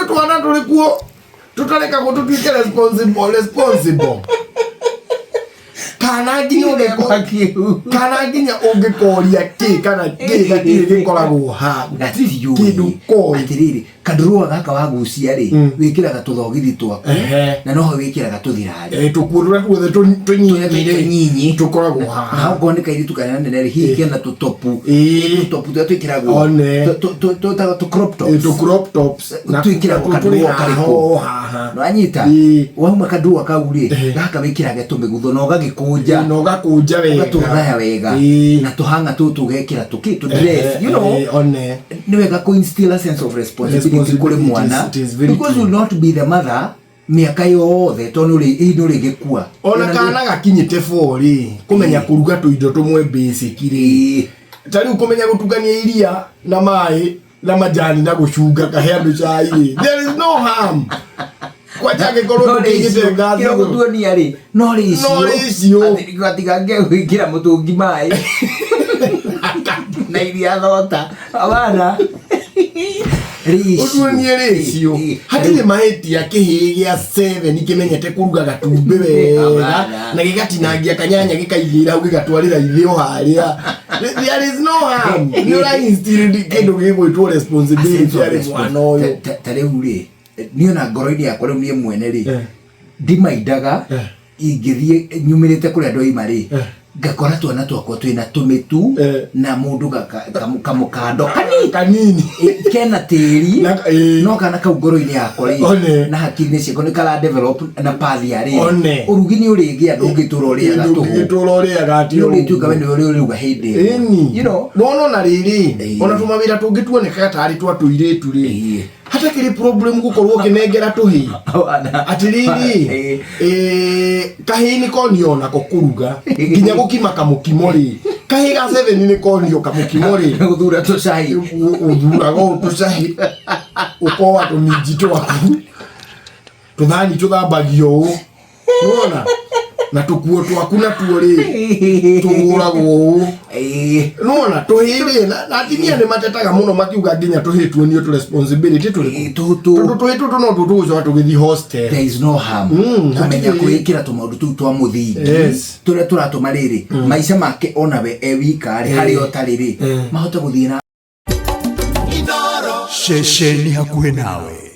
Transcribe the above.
twana tulikuo tutareka gututwike responsible kana nginya ungekoria kana gikoragwo ha kindu koi atiriri kadrua gaka wagucia ri wikiraga tuthogithi twaku na noho wikiraga tuthirari tukurura tuothe tunyinyi tukoragwo ha na ugoneka iri tukana nene ri hiki na tutopu twikiragwo tu crop tops na twikiragwo kadrua kariko no anyita wauma kadrua kauri gaka wikiraga tumigutho no gagikunja wega tuthaya wega na tuhanga tugekira tu dress you know ni wega ku instill a sense of responsibility kule mwana because you will not be the mother miaka yothe tonuri gikua ona kana gakinyite fori kumenya kuruga tuindo tumwe basic ri tari ukumenya gutugania iria na mai na majani na gucunga kaheandu chai there is no harm kwa chake kolo tukigite ngazi kiro gutuonia ri no ricio atiga ngewikira mutungi mai na iria thota abana utuonie ricio hatire maheti ya kihi gia 7 kimenyete kuruga gatumbe wega na gigatinangia kanyanya gikaigira au gigatwarira ithio haria there is no harm you are instilled kendo gigwitwo responsibility ari mwana uyu tare uri niyo na ngoro-ini yakwa riu nie mwene ri ndimaidaga ingithie nyumirite kuri andu aima ri ngakora twana twakwa twina tumitu na mundu kamukando kanini kena tiri no kana kau ngoro-ini yakwa ri na hakiri-ini ciakwa ni kara develop na pathi ari urugini uri gia ndungitura uria gati uri tuka wene uri uga hindi you know no na riri ona tumawira tungituoneka tari twatuiretu ri hata kiri problem gukorwo kinengera tuhi atiriri kahini konio na kokuruga ginya gukima kamukimo ri kahiga 7 ni konio kamukimo ri uthura tucahi uthura go tucahi ukowa tumijito waku tuthani tuthambagio unaona na tukuo twaku na tuori tuguragwo nona tuhire na tinia ni matetaga muno makiuga nginya tuhitwo ni to responsibility tuhitwo no tutuzo tugithi hostel there is no harm kumenya kuikira tumaundu tu twa muthingi turia turatuma riri maisha make onawe ewika ari hari otariri mahota guthina Inooro shesheni hakuhe nawe.